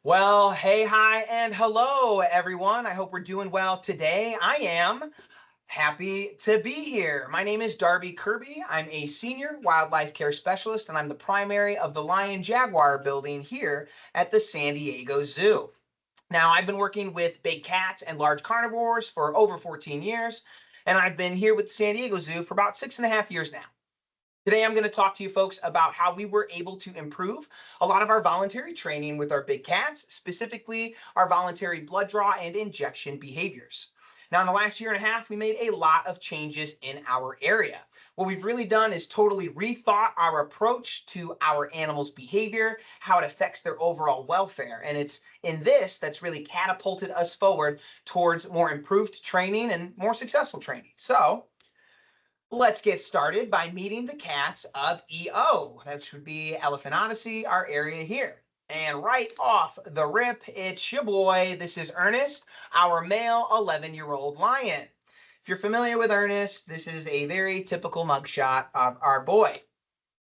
Well, hey, hi, and hello, everyone. I hope we're doing well today. I am happy to be here. My name is Darby Kirby. I'm a senior wildlife care specialist, and I'm the primary of the Lion Jaguar building here at the San Diego Zoo. Now, I've been working with big cats and large carnivores for over 14 years, and I've been here with the San Diego Zoo for about 6.5 years now. Today, I'm going to talk to you folks about how we were able to improve a lot of our voluntary training with our big cats, specifically our voluntary blood draw and injection behaviors. Now, in the last year and a half, we made a lot of changes in our area. What we've really done is totally rethought our approach to our animals' behavior, how it affects their overall welfare. And it's in this that's really catapulted us forward towards more improved training and more successful training. So, let's get started by meeting the cats of EO. That would be Elephant Odyssey, our area here. And right off the rip, it's your boy. This is Ernest, our male 11-year-old lion. If you're familiar with Ernest, this is a very typical mugshot of our boy.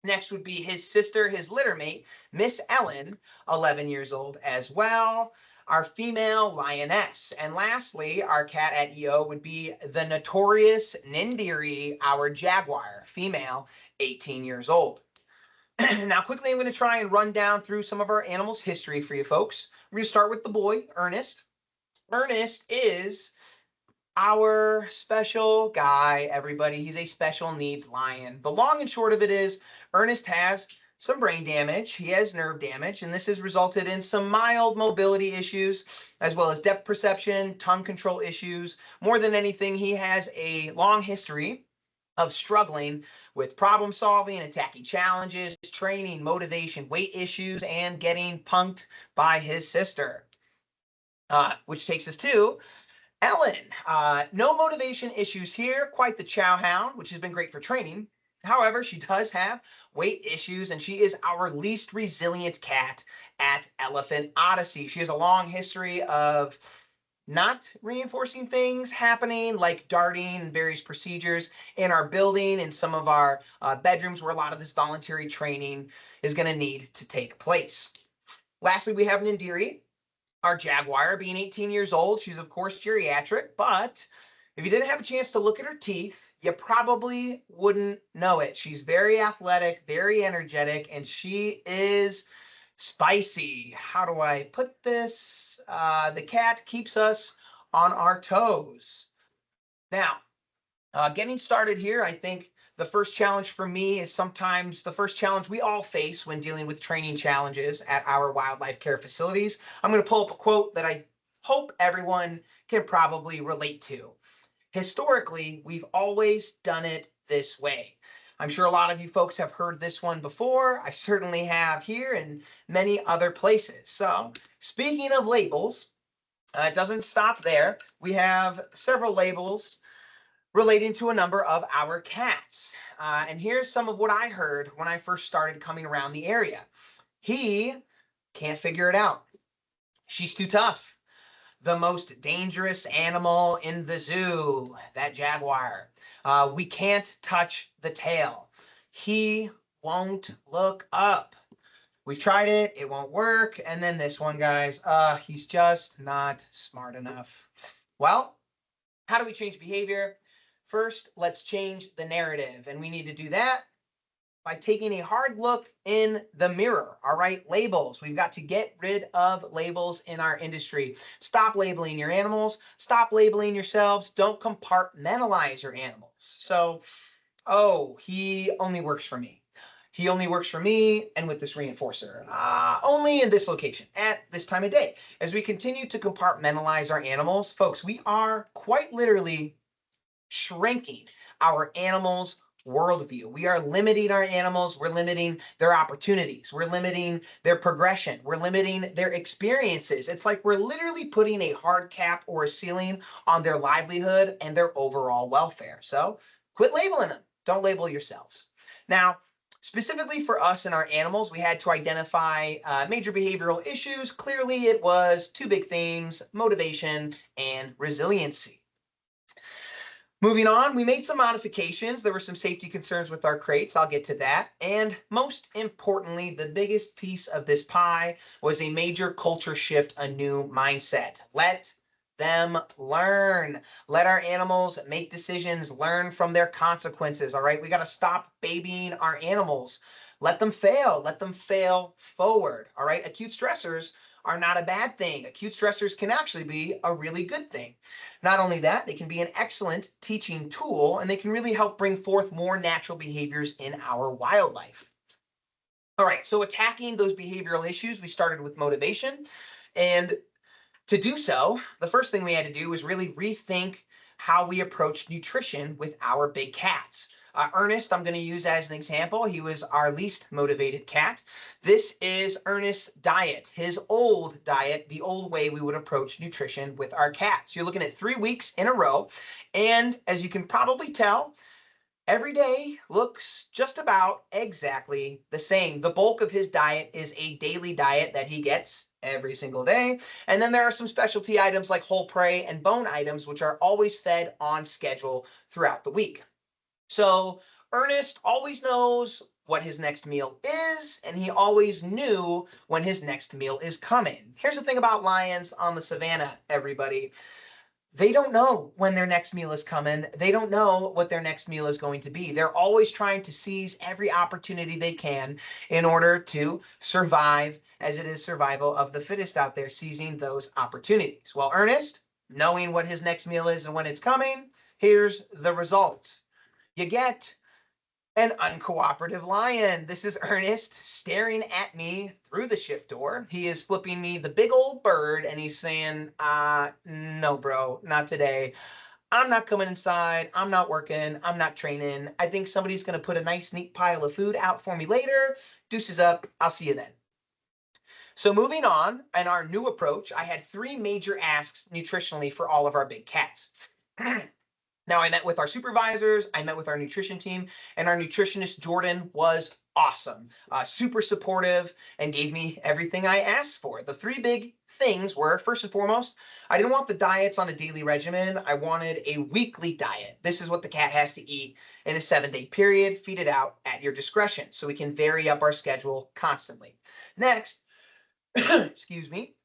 Next would be his sister, his litter mate, Miss Ellen, 11 years old as well, our female lioness. And lastly, our cat at EO would be the notorious Nindiri, our jaguar, female, 18 years old. Now, quickly, I'm going to try and run down through some of our animals' history for you folks. We're going to start with the boy, Ernest. Ernest is our special guy, everybody. He's a special needs lion. The long and short of it is Ernest has some brain damage. He has nerve damage, and this has resulted in some mild mobility issues, as well as depth perception, tongue control issues. More than anything, he has a long history of struggling with problem solving, attacking challenges, training, motivation, weight issues, and getting punked by his sister. Which takes us to Ellen. No motivation issues here, quite the chow hound, which has been great for training. However, she does have weight issues, and she is our least resilient cat at Elephant Odyssey. She has a long history of not reinforcing things happening, like darting and various procedures in our building and some of our bedrooms where a lot of this voluntary training is going to need to take place. Lastly, we have Nindiri, our jaguar, being 18 years old. She's, of course, geriatric, but if you didn't have a chance to look at her teeth, you probably wouldn't know it. She's very athletic, very energetic, and she is spicy. How do I put this? The cat keeps us on our toes. Now, getting started here, I think the first challenge for me is sometimes the first challenge we all face when dealing with training challenges at our wildlife care facilities. I'm going to pull up a quote that I hope everyone can probably relate to. Historically, we've always done it this way. I'm sure a lot of you folks have heard this one before. I certainly have here and many other places. So, speaking of labels, it doesn't stop there. We have several labels relating to a number of our cats. And here's some of what I heard when I first started coming around the area. He can't figure it out. She's too tough. The most dangerous animal in the zoo, that jaguar. We can't touch the tail. He won't look up. We've tried it, it won't work. And then this one, guys, he's just not smart enough. Well, how do we change behavior? First, let's change the narrative. And we need to do that by taking a hard look in the mirror. All right, labels. We've got to get rid of labels in our industry. Stop labeling your animals. Stop labeling yourselves. Don't compartmentalize your animals. So, oh, he only works for me. He only works for me and with this reinforcer, only in this location at this time of day. As we continue to compartmentalize our animals, folks, we are quite literally shrinking our animals' worldview. We are limiting our animals. We're limiting their opportunities. We're limiting their progression. We're limiting their experiences. It's like we're literally putting a hard cap or a ceiling on their livelihood and their overall welfare. So quit labeling them. Don't label yourselves. Now, specifically for us and our animals, we had to identify major behavioral issues. Clearly, it was two big themes: motivation and resiliency. Moving on, we made some modifications. There were some safety concerns with our crates. I'll get to that. And most importantly, the biggest piece of this pie was a major culture shift, a new mindset. Let them learn. Let our animals make decisions, learn from their consequences. All right, we got to stop babying our animals. Let them fail forward. All right, acute stressors are not a bad thing. Acute stressors can actually be a really good thing. Not only that, they can be an excellent teaching tool, and they can really help bring forth more natural behaviors in our wildlife. All right, so attacking those behavioral issues, we started with motivation. And to do so, the first thing we had to do was really rethink how we approach nutrition with our big cats. Ernest, I'm going to use as an example. He was our least motivated cat. This is Ernest's diet, his old diet, the old way we would approach nutrition with our cats. You're looking at 3 weeks in a row. And as you can probably tell, every day looks just about exactly the same. The bulk of his diet is a daily diet that he gets every single day. And then there are some specialty items like whole prey and bone items, which are always fed on schedule throughout the week. So Ernest always knows what his next meal is, and he always knew when his next meal is coming. Here's the thing about lions on the savannah, everybody. They don't know when their next meal is coming. They don't know what their next meal is going to be. They're always trying to seize every opportunity they can in order to survive, as it is survival of the fittest out there, seizing those opportunities. Well, Ernest, knowing what his next meal is and when it's coming, here's the result. You get an uncooperative lion. This is Ernest staring at me through the shift door. He is flipping me the big old bird and he's saying, no, bro, not today. I'm not coming inside. I'm not working. I'm not training. I think somebody's going to put a nice, neat pile of food out for me later. Deuces up. I'll see you then. So moving on, in our new approach, I had 3 major asks nutritionally for all of our big cats. Now, I met with our supervisors, I met with our nutrition team, and our nutritionist, Jordan, was awesome, super supportive, and gave me everything I asked for. The 3 big things were, first and foremost, I didn't want the diets on a daily regimen. I wanted a weekly diet. This is what the cat has to eat in a 7-day period. Feed it out at your discretion so we can vary up our schedule constantly. Next, excuse me,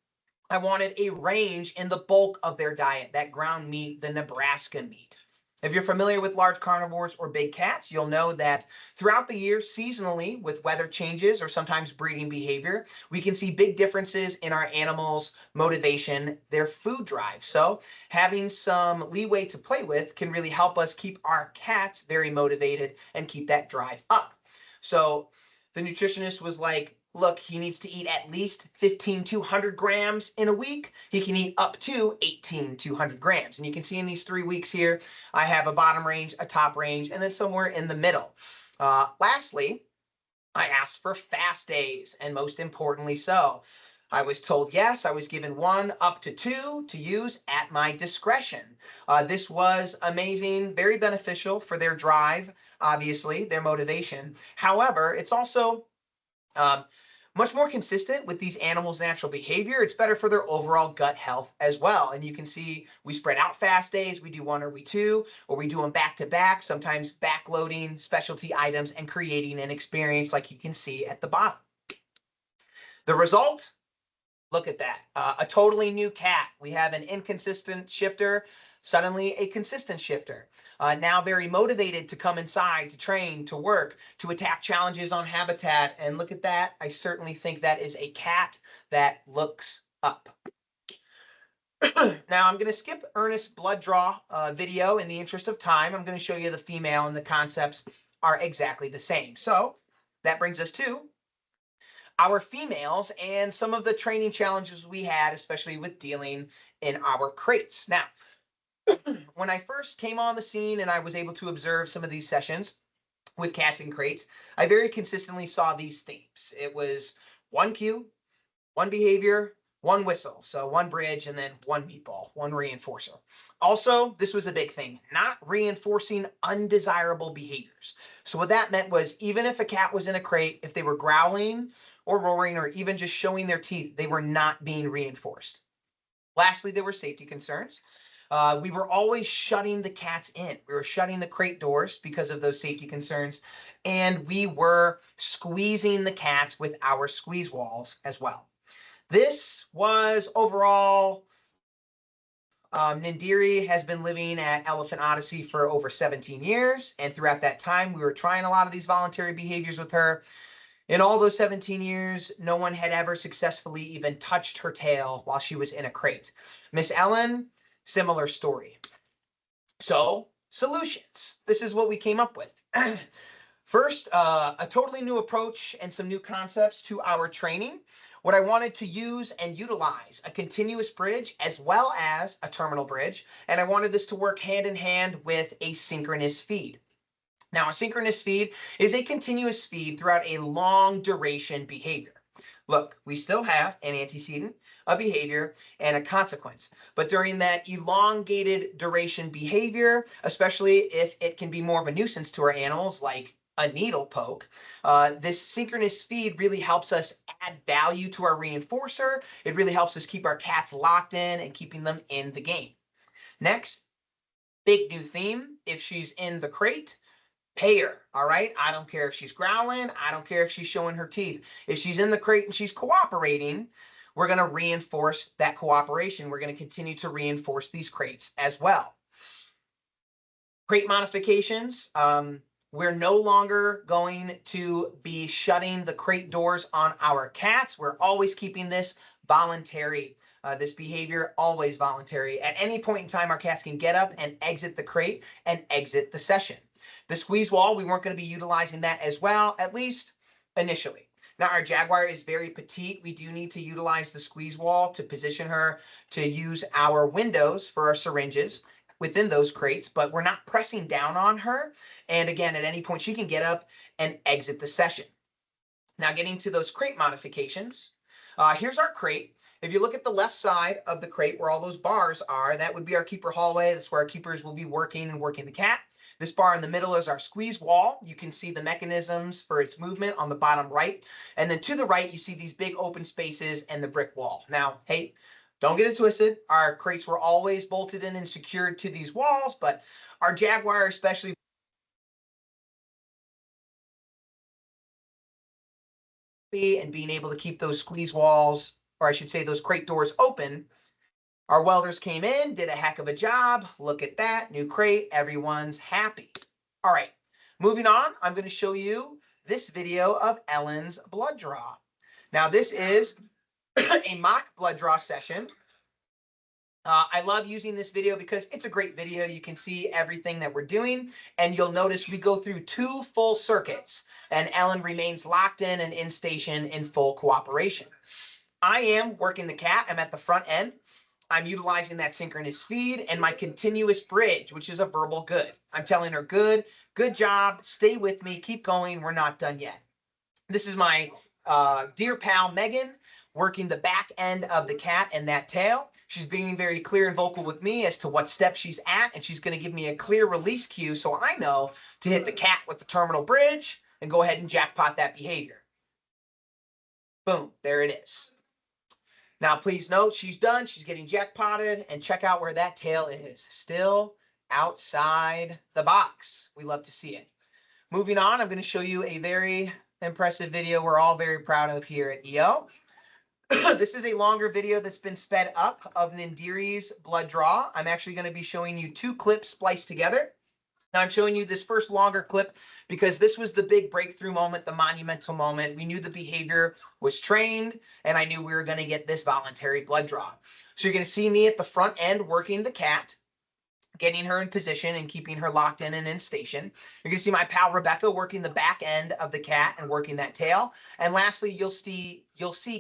I wanted a range in the bulk of their diet, that ground meat, the Nebraska meat. If you're familiar with large carnivores or big cats, you'll know that throughout the year, seasonally, with weather changes or sometimes breeding behavior, we can see big differences in our animals' motivation, their food drive. So having some leeway to play with can really help us keep our cats very motivated and keep that drive up. So the nutritionist was like, look, he needs to eat at least 15,200 grams in a week. He can eat up to 18,200 grams. And you can see in these 3 weeks here, I have a bottom range, a top range, and then somewhere in the middle. Lastly, I asked for fast days, and most importantly so. I was told yes. I was given 1 up to 2 to use at my discretion. This was amazing, very beneficial for their drive, obviously, their motivation. However, it's also much more consistent with these animals' natural behavior. It's better for their overall gut health as well. And you can see we spread out fast days. We do 1 or we 2, or we do them back to back, sometimes backloading specialty items and creating an experience like you can see at the bottom. The result, look at that, a totally new cat. We have an inconsistent shifter, suddenly a consistent shifter. Now very motivated to come inside, to train, to work, to attack challenges on habitat. And look at that. I certainly think that is a cat that looks up. Now I'm going to skip Ernest's blood draw video in the interest of time. I'm going to show you the female, and the concepts are exactly the same. So that brings us to our females and some of the training challenges we had, especially with dealing in our crates. Now, when I first came on the scene and I was able to observe some of these sessions with cats in crates, I very consistently saw these themes. It was 1 cue, 1 behavior, 1 whistle. So 1 bridge and then 1 meatball, 1 reinforcer. Also, this was a big thing, not reinforcing undesirable behaviors. So what that meant was even if a cat was in a crate, if they were growling or roaring or even just showing their teeth, they were not being reinforced. Lastly, there were safety concerns. We were always shutting the cats in. We were shutting the crate doors because of those safety concerns, and we were squeezing the cats with our squeeze walls as well. This was overall, Nindiri has been living at Elephant Odyssey for over 17 years, and throughout that time, we were trying a lot of these voluntary behaviors with her. In all those 17 years, no one had ever successfully even touched her tail while she was in a crate. Miss Ellen, similar story. So, solutions. This is what we came up with. First, a totally new approach and some new concepts to our training. What I wanted to use and utilize a continuous bridge as well as a terminal bridge, and I wanted this to work hand in hand with a synchronous feed. Now, a synchronous feed is a continuous feed throughout a long duration behavior. Look, we still have an antecedent, a behavior, and a consequence. But during that elongated duration behavior, especially if it can be more of a nuisance to our animals, like a needle poke, this synchronous feed really helps us add value to our reinforcer. It really helps us keep our cats locked in and keeping them in the game. Next, big new theme. If she's in the crate, pay her, all right? I don't care if she's growling. I don't care if she's showing her teeth. If she's in the crate and she's cooperating, we're going to reinforce that cooperation. We're going to continue to reinforce these crates as well. Crate modifications. We're no longer going to be shutting the crate doors on our cats. We're always keeping this voluntary. This behavior, always voluntary. At any point in time, our cats can get up and exit the crate and exit the session. The squeeze wall, we weren't going to be utilizing that as well, at least initially. Now, our Jaguar is very petite. We do need to utilize the squeeze wall to position her to use our windows for our syringes within those crates, but we're not pressing down on her. And again, at any point, she can get up and exit the session. Now, getting to those crate modifications, here's our crate. If you look at the left side of the crate where all those bars are, that would be our keeper hallway. That's where our keepers will be working the cat. This bar in the middle is our squeeze wall. You can see the mechanisms for its movement on the bottom right. And then to the right, you see these big open spaces and the brick wall. Now, hey, don't get it twisted. Our crates were always bolted in and secured to these walls, but our Jaguar, especially and being able to keep those squeeze walls, or I should say those crate doors open, our welders came in, did a heck of a job. Look at that, new crate, everyone's happy. All right, moving on, I'm going to show you this video of Ellen's blood draw. Now, this is a mock blood draw session. I love using this video because it's a great video. You can see everything that we're doing, and you'll notice we go through 2 full circuits, and Ellen remains locked in and in station in full cooperation. I am working the cat. I'm at the front end. I'm utilizing that synchronous feed and my continuous bridge, which is a verbal good. I'm telling her, good job, stay with me, keep going, we're not done yet. This is my dear pal, Megan, working the back end of the cat and that tail. She's being very clear and vocal with me as to what step she's at, and she's going to give me a clear release cue so I know to hit the cat with the terminal bridge and go ahead and jackpot that behavior. Boom, there it is. Now, please note, she's done. She's getting jackpotted, and check out where that tail is. Still outside the box. We love to see it. Moving on, I'm going to show you a very impressive video we're all very proud of here at EO. This is a longer video that's been sped up of Nindiri's blood draw. I'm actually going to be showing you 2 clips spliced together. Now, I'm showing you this first longer clip because this was the big breakthrough moment, the monumental moment. We knew the behavior was trained, and I knew we were going to get this voluntary blood draw. So you're going to see me at the front end working the cat, getting her in position and keeping her locked in and in station. You're going to see my pal Rebecca working the back end of the cat and working that tail. And lastly, you'll see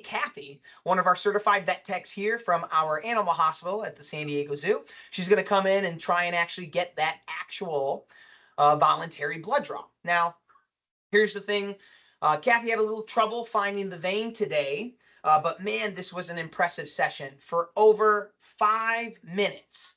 Kathy, one of our certified vet techs here from our animal hospital at the San Diego Zoo. She's going to come in and try and actually get that actual voluntary blood draw. Now, here's the thing. Kathy had a little trouble finding the vein today, but man, this was an impressive session. For over 5 minutes,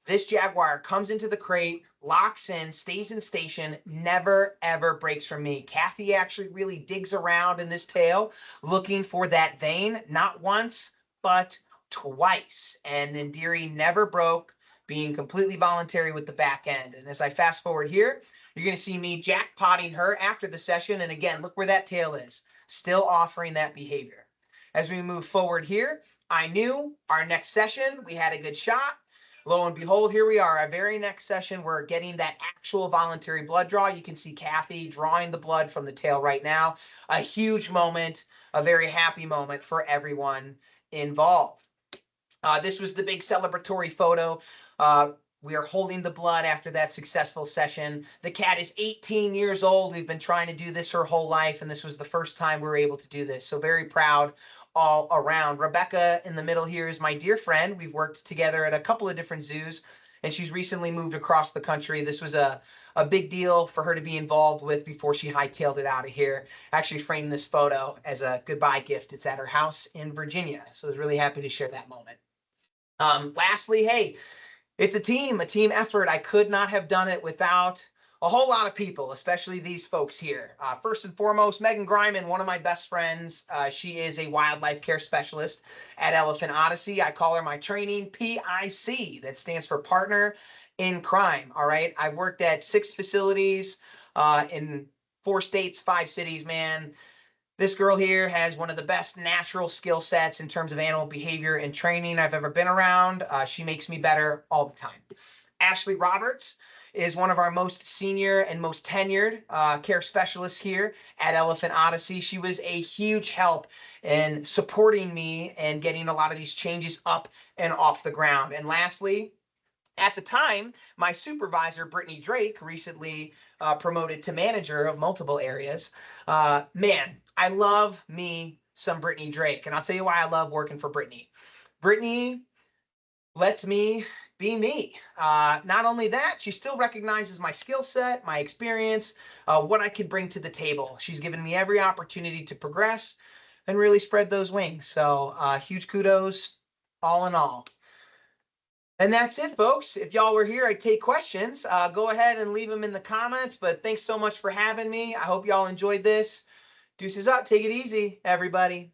this Jaguar comes into the crate, locks in, stays in station, never, ever breaks from me. Kathy actually really digs around in this tail, looking for that vein, not once, but twice. And Nindiri never broke, being completely voluntary with the back end. And as I fast forward here, you're going to see me jackpotting her after the session. And again, look where that tail is, still offering that behavior. As we move forward here, I knew our next session, we had a good shot. Lo and behold, here we are. Our very next session, we're getting that actual voluntary blood draw. You can see Kathy drawing the blood from the tail right now. A huge moment, a very happy moment for everyone involved. This was the big celebratory photo. We are holding the blood after that successful session. The cat is 18 years old. We've been trying to do this her whole life, and this was the first time we were able to do this. So very proud all around. Rebecca in the middle here is my dear friend. We've worked together at a couple of different zoos, and she's recently moved across the country. This was a big deal for her to be involved with before she hightailed it out of here. I actually framed this photo as a goodbye gift. It's at her house in Virginia. So I was really happy to share that moment. Lastly, hey, it's a team effort. I could not have done it without a whole lot of people, especially these folks here. First and foremost, Megan Griman, one of my best friends. She is a wildlife care specialist at Elephant Odyssey. I call her my training PIC. That stands for Partner in Crime. All right. I've worked at 6 facilities in 4 states, 5 cities, man. This girl here has one of the best natural skill sets in terms of animal behavior and training I've ever been around. She makes me better all the time. Ashley Roberts is one of our most senior and most tenured care specialists here at Elephant Odyssey. She was a huge help in supporting me and getting a lot of these changes up and off the ground. And lastly, at the time, my supervisor, Brittany Drake, recently promoted to manager of multiple areas. Man, I love me some Brittany Drake, and I'll tell you why I love working for Brittany. Brittany lets me be me. Not only that, she still recognizes my skill set, my experience, what I can bring to the table. She's given me every opportunity to progress and really spread those wings. So huge kudos all in all. And that's it, folks. If y'all were here, I'd take questions. Go ahead and leave them in the comments. But thanks so much for having me. I hope y'all enjoyed this. Deuces up. Take it easy, everybody.